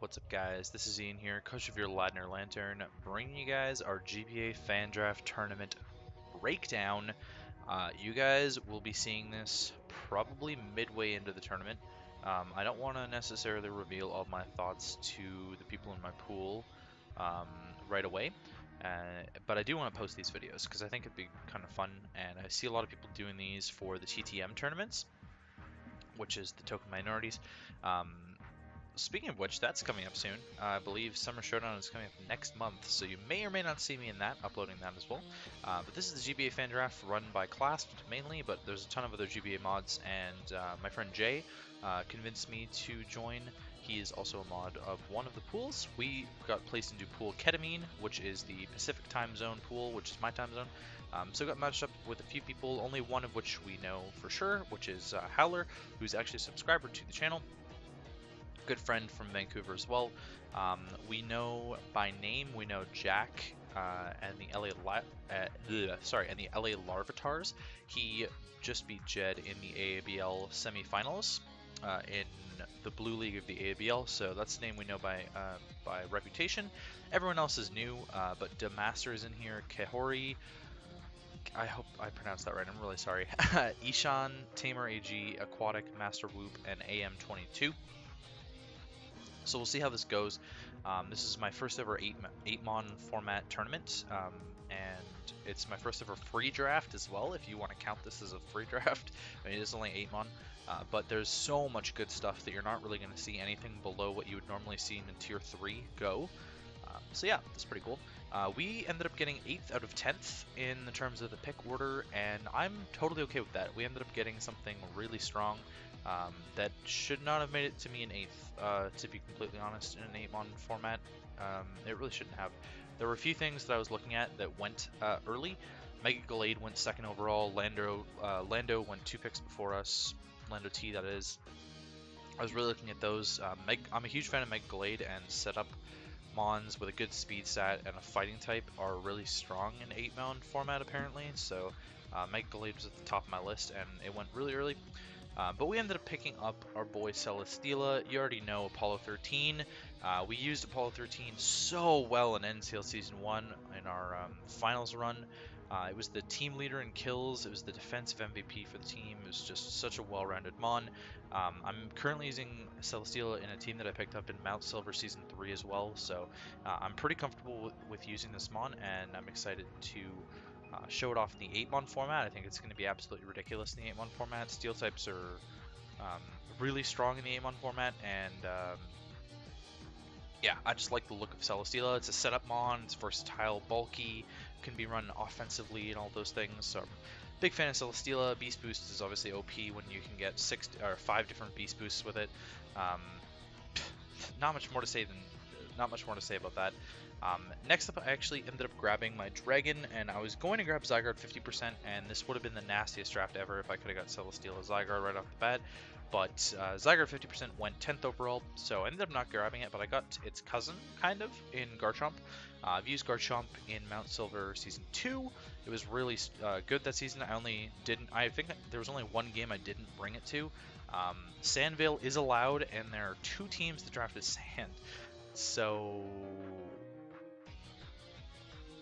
What's up, guys? This is Ian here, coach of your Ladner Lanturn, bringing you guys our GBA Fan Draft tournament breakdown. You guys will be seeing this probably midway into the tournament. I don't want to necessarily reveal all my thoughts to the people in my pool right away, but I do want to post these videos because I think it'd be kind of fun, and I see a lot of people doing these for the TTM tournaments, which is the token minorities. Speaking of which, that's coming up soon. I believe Summer Showdown is coming up next month, so you may or may not see me in that, uploading that as well. But this is the GBA Fan Draft run by Clasped mainly, but there's a ton of other GBA mods, and my friend Jay convinced me to join. He is also a mod of one of the pools. We got placed into pool Ketamine, which is the Pacific time zone pool, which is my time zone. So got matched up with a few people, only one of which we know for sure, which is Howler, who's actually a subscriber to the channel. Good friend from Vancouver as well. We know by name, we know Jack and the LA Larvatars. He just beat Jed in the AABL semifinals in the Blue League of the AABL, so that's the name we know by reputation. Everyone else is new, but Demaster is in here. Kehori, I hope I pronounced that right. I'm really sorry. Ishan, Tamer AG, Aquatic, Master Whoop, and AM22. So we'll see how this goes. This is my first ever 8-mon format tournament, and it's my first ever free draft as well, if you want to count this as a free draft. I mean, it is only 8-mon, but there's so much good stuff that you're not really going to see anything below what you would normally see in Tier 3 go. So yeah, that's pretty cool. We ended up getting 8th out of 10th in the terms of the pick order, and I'm totally okay with that. We ended up getting something really strong. That should not have made it to me in 8th, to be completely honest, in an 8-mon format. It really shouldn't have. There were a few things that I was looking at that went early. Mega Gallade went 2nd overall. Lando went 2 picks before us. Lando T, that is. I was really looking at those. I'm a huge fan of Mega Gallade, and setup mons with a good speed stat and a fighting type are really strong in 8-mon format, apparently. So Mega Gallade was at the top of my list, and it went really early. But we ended up picking up our boy Celesteela. You already know Apollo 13. We used Apollo 13 so well in NCL Season 1 in our finals run. It was the team leader in kills. It was the defensive MVP for the team. It was just such a well-rounded mon. I'm currently using Celesteela in a team that I picked up in Mount Silver Season 3 as well. So I'm pretty comfortable with using this mon, and I'm excited to show it off in the 8-mon format. I think it's going to be absolutely ridiculous in the 8-mon format. Steel types are really strong in the 8-mon format, and yeah, I just like the look of Celesteela. It's a setup mon, it's versatile, bulky, can be run offensively and all those things. So I'm a big fan of Celesteela. Beast Boost is obviously OP when you can get 5 different Beast Boosts with it. Not much more to say about that. Next up, I actually ended up grabbing my Dragon, and I was going to grab Zygarde 50%, and this would have been the nastiest draft ever if I could have got Celesteela Zygarde right off the bat. But Zygarde 50% went 10th overall, so I ended up not grabbing it, but I got its cousin, kind of, in Garchomp. I've used Garchomp in Mount Silver Season 2. It was really good that season. I think there was only one game I didn't bring it to. Sandvale is allowed, and there are 2 teams that drafted Sand. So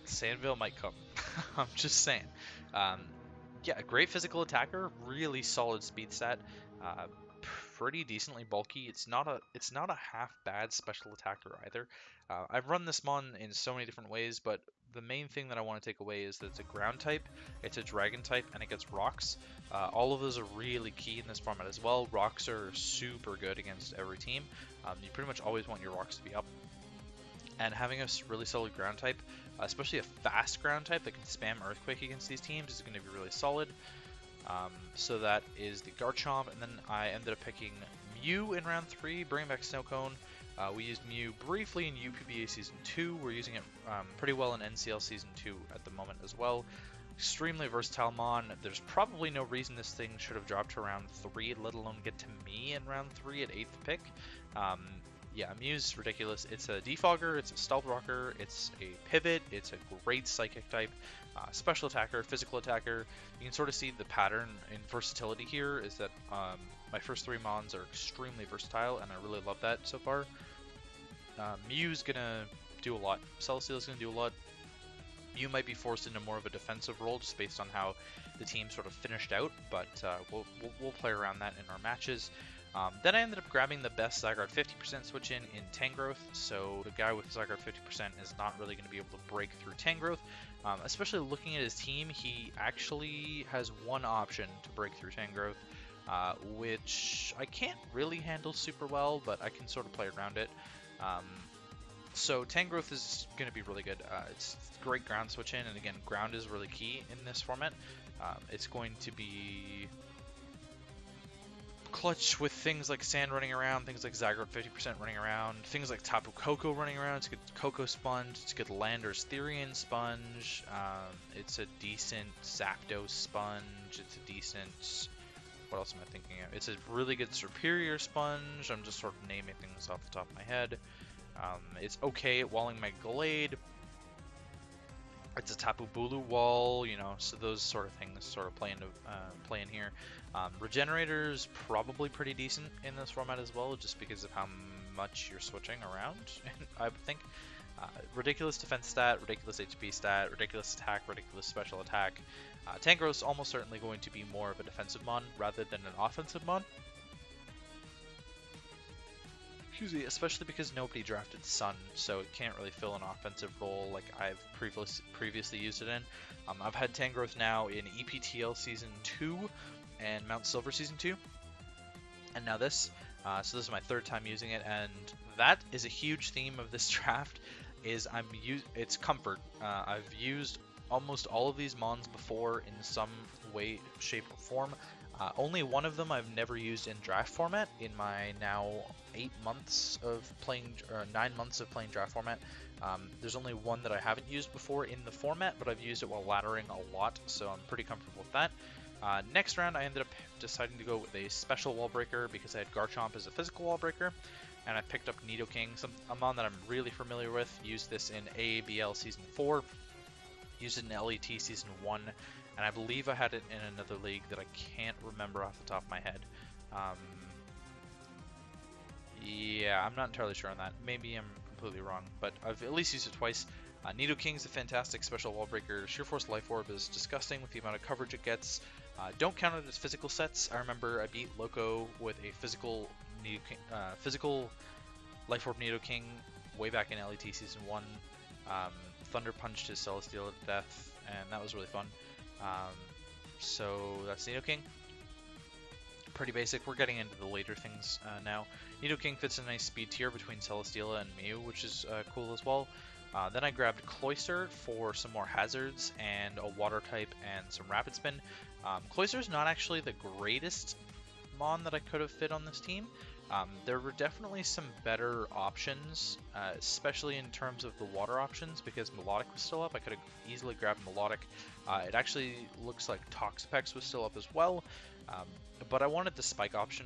Sandville might come. I'm just saying. Yeah, great physical attacker, really solid speed stat, pretty decently bulky. It's not a half bad special attacker either. I've run this mon in so many different ways, but the main thing that I want to take away is that it's a ground type, it's a dragon type, and it gets rocks. All of those are really key in this format as well. Rocks are super good against every team. You pretty much always want your rocks to be up. And having a really solid ground type, especially a fast ground type that can spam Earthquake against these teams, is going to be really solid. So that is the Garchomp, and then I ended up picking Mew in round 3, bringing back Snowcone. We used Mew briefly in UPBA Season 2. We're using it pretty well in NCL Season 2 at the moment as well. Extremely versatile mon. There's probably no reason this thing should have dropped to round 3, let alone get to me in round 3 at 8th pick. Yeah, Mew's ridiculous. It's a Defogger, it's a Stealth Rocker, it's a Pivot, it's a great Psychic type, special attacker, physical attacker. You can sort of see the pattern in versatility here is that my first 3 mons are extremely versatile, and I really love that so far. Mew's gonna do a lot. Celesteela's gonna do a lot. Mew might be forced into more of a defensive role just based on how the team sort of finished out, but we'll play around that in our matches. Then I ended up grabbing the best Zygarde 50% switch in Tangrowth, so the guy with Zygarde 50% is not really going to be able to break through Tangrowth. Especially looking at his team, he actually has one option to break through Tangrowth, which I can't really handle super well, but I can sort of play around it. So Tangrowth is going to be really good. It's great ground switch in, and again, ground is really key in this format. It's going to be clutch with things like Sand running around, things like Zygarde 50% running around, things like Tapu Koko running around. It's a good Koko Sponge, it's a good Landorus Therian Sponge, it's a decent Zapdos Sponge, it's a decent... What else am I thinking of? It's a really good Superior Sponge. I'm just sort of naming things off the top of my head. It's okay at walling my Glade. It's a Tapu Bulu wall, you know, so those sort of things sort of play in here. Regenerator's probably pretty decent in this format as well, just because of how much you're switching around, I would think. Ridiculous defense stat, ridiculous HP stat, ridiculous attack, ridiculous special attack. Tangrowth's almost certainly going to be more of a defensive mon rather than an offensive mon. Excuse me, especially because nobody drafted Sun, so it can't really fill an offensive role like I've previously used it in. I've had Tangrowth now in EPTL Season 2 and Mount Silver Season 2, and now this. So this is my third time using it, and that is a huge theme of this draft. It's comfort. I've used almost all of these mons before in some way, shape, or form. Only one of them I've never used in draft format in my now 9 months of playing draft format. There's only one that I haven't used before in the format, but I've used it while laddering a lot, so I'm pretty comfortable with that. Next round, I ended up deciding to go with a special wall breaker because I had Garchomp as a physical wall breaker, and I picked up Nidoking, a mon that I'm really familiar with. Used this in AABL Season 4, used it in LET Season 1, and I believe I had it in another league that I can't remember off the top of my head. Yeah, I'm not entirely sure on that. Maybe I'm completely wrong, but I've at least used it twice. Nidoking's a fantastic special wall breaker. Sheer Force Life Orb is disgusting with the amount of coverage it gets. Don't count it as physical sets. I remember I beat Loco with a physical Life Orb Nidoking way back in LET Season 1. Thunder punched his Celesteela to death, and that was really fun. So that's Nidoking. Pretty basic. We're getting into the later things now. Nidoking fits a nice speed tier between Celesteela and Mew, which is cool as well. Then I grabbed Cloyster for some more hazards and a water type and some rapid spin. Cloyster's not actually the greatest mon that I could have fit on this team. There were definitely some better options, especially in terms of the water options, because Melodic was still up. I could have easily grabbed Melodic. It actually looks like Toxapex was still up as well, but I wanted the Spike option,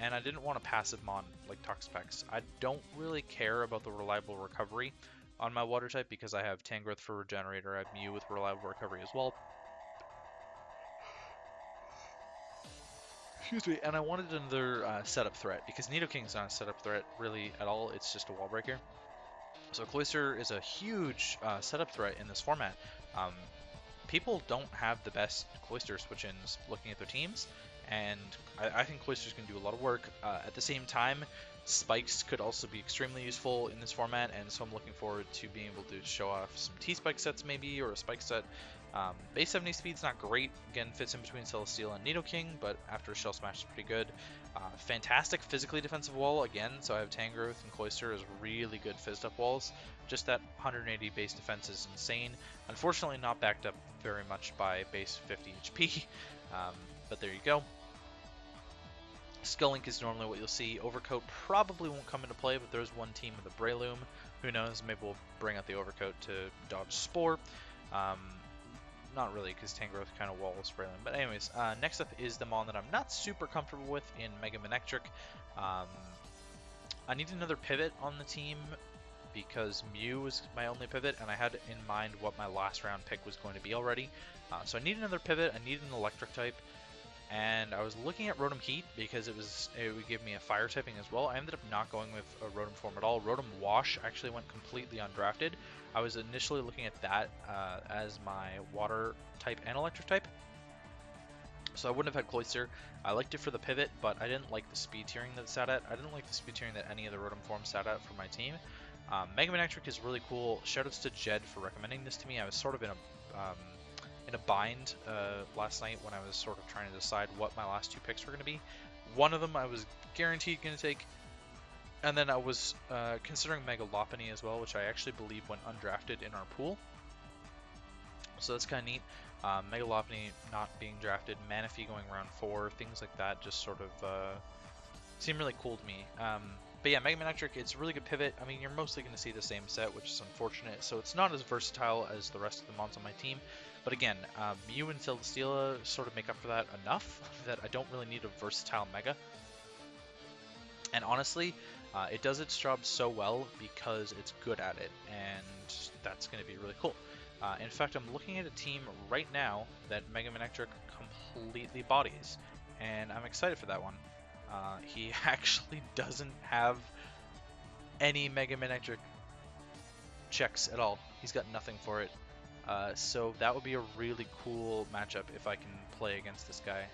and I didn't want a passive mon like Toxapex. I don't really care about the reliable recovery on my water type because I have Tangrowth for Regenerator, I have Mew with reliable recovery as well. Excuse me, and I wanted another setup threat, because Nidoking's not a setup threat really at all, it's just a wall breaker. So Cloyster is a huge setup threat in this format. People don't have the best Cloyster switch-ins looking at their teams, and I think Cloyster's going to do a lot of work. At the same time, Spikes could also be extremely useful in this format, and so I'm looking forward to being able to show off some T-Spike sets maybe, or a Spike set. Base 70 speed's not great, again fits in between Celesteela and Nidoking, but after Shell Smash is pretty good. Fantastic physically defensive wall again, so I have Tangrowth and Cloyster as really good fizzed up walls. Just that 180 base defense is insane. Unfortunately not backed up very much by base 50 HP, but there you go. Skull Link is normally what you'll see. Overcoat probably won't come into play, but there's one team with a Breloom. Who knows, maybe we'll bring out the Overcoat to dodge Spore. Not really, because Tangrowth kind of walls Breloom. But anyways, next up is the mon that I'm not super comfortable with in Mega Manectric. I need another pivot on the team because Mew was my only pivot, and I had in mind what my last round pick was going to be already. So I need another pivot. I need an electric type. and I was looking at Rotom Heat because it would give me a fire typing as well. I ended up not going with a Rotom form at all. Rotom Wash actually went completely undrafted. I was initially looking at that as my water type and electric type, so I wouldn't have had Cloyster. I liked it for the pivot, but I didn't like the speed tiering that it sat at. I didn't like the speed tiering that any of the Rotom forms sat at for my team. Mega Manectric is really cool. Shoutouts to Jed for recommending this to me. I was sort of in a bind last night when I was sort of trying to decide what my last 2 picks were going to be. One of them I was guaranteed going to take, and then I was considering Mega Lopunny as well, which I actually believe went undrafted in our pool. So that's kind of neat. Mega Lopunny not being drafted, Manaphy going round 4, things like that just sort of seem really cool to me. But yeah, Mega Manectric, it's a really good pivot. I mean, you're mostly going to see the same set, which is unfortunate. So it's not as versatile as the rest of the mons on my team. But again, Mew and Celesteela sort of make up for that enough that I don't really need a versatile Mega. And honestly, it does its job so well because it's good at it, and that's going to be really cool. In fact, I'm looking at a team right now that Mega Manectric completely bodies, and I'm excited for that one. He actually doesn't have any Mega Manectric checks at all. He's got nothing for it. So that would be a really cool matchup if I can play against this guy.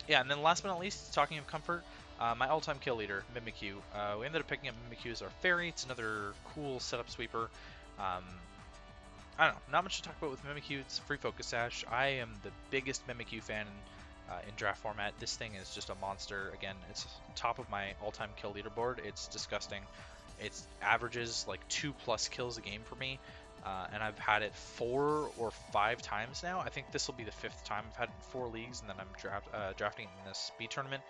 Yeah, and then last but not least, talking of comfort, my all-time kill leader, Mimikyu. We ended up picking up Mimikyu as our fairy. It's another cool setup sweeper. I don't know, not much to talk about with Mimikyu. It's free Focus Sash. I am the biggest Mimikyu fan in draft format. This thing is just a monster. Again, it's top of my all-time kill leaderboard. It's disgusting. It averages like 2+ kills a game for me, and I've had it 4 or 5 times now. I think this will be the 5th time I've had it in 4 leagues, and then I'm drafting it in this speed tournament.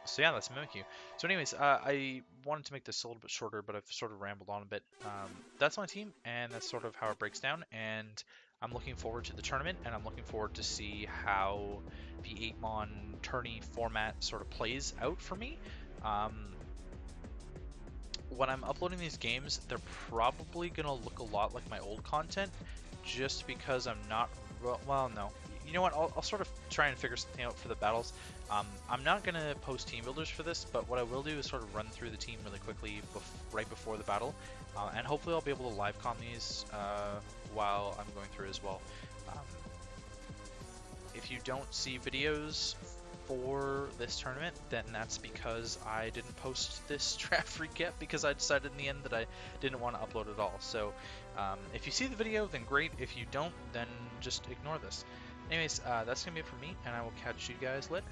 So yeah, that's Mimikyu. So anyways, I wanted to make this a little bit shorter, but I've sort of rambled on a bit. That's my team, and that's sort of how it breaks down. And I'm looking forward to the tournament, and I'm looking forward to see how the 8-mon tourney format sort of plays out for me. When I'm uploading these games, they're probably going to look a lot like my old content, just because I'm not... Well, no. You know what, I'll sort of try and figure something out for the battles. I'm not going to post team builders for this, but what I will do is sort of run through the team really quickly right before the battle, and hopefully I'll be able to live com these while I'm going through as well. If you don't see videos for this tournament, then that's because I didn't post this draft recap because I decided in the end that I didn't want to upload at all. So if you see the video, then great. If you don't, then just ignore this. Anyways, that's going to be it for me, and I will catch you guys later.